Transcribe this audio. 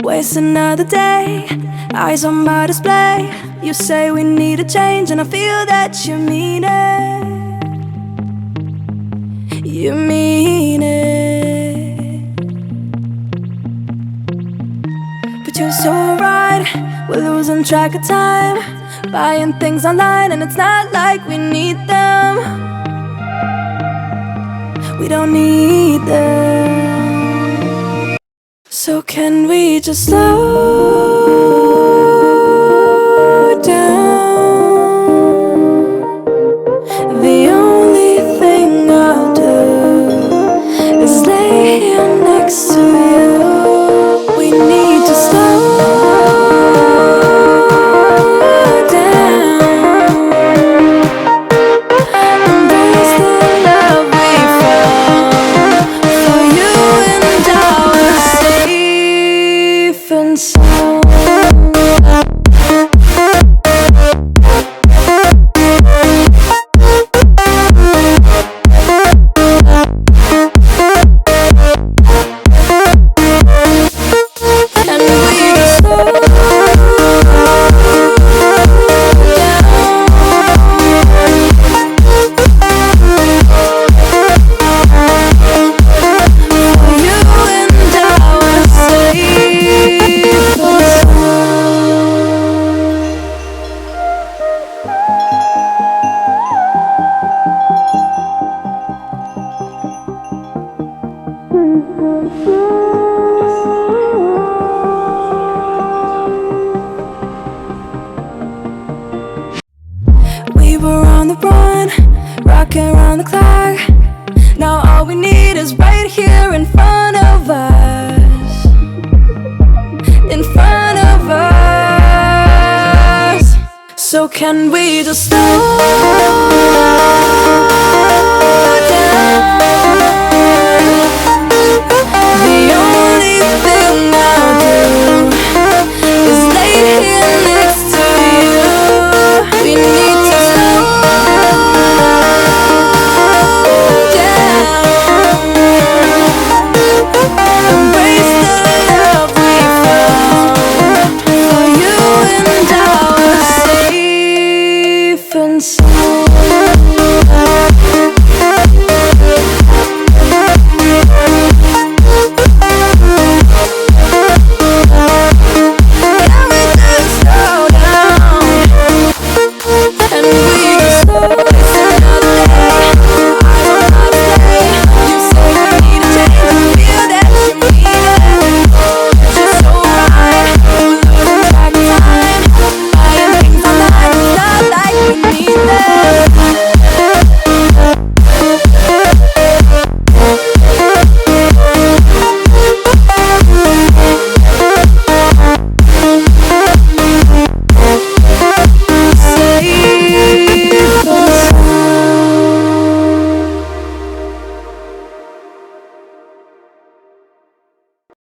Waste another day, eyes on my display. You say we need a change and I feel that you mean it. You mean it. But you're so right, we're losing track of time, buying things online and it's not like we need them. We don't need them. So can we just slow down? The only thing I'll do is lay here next to you. We need to slow down. Embrace the love we found. For you and I were safe and sound. We were on the run, rocking around the clock. Now all we need is right here in front of us. In front of us. So can we just slow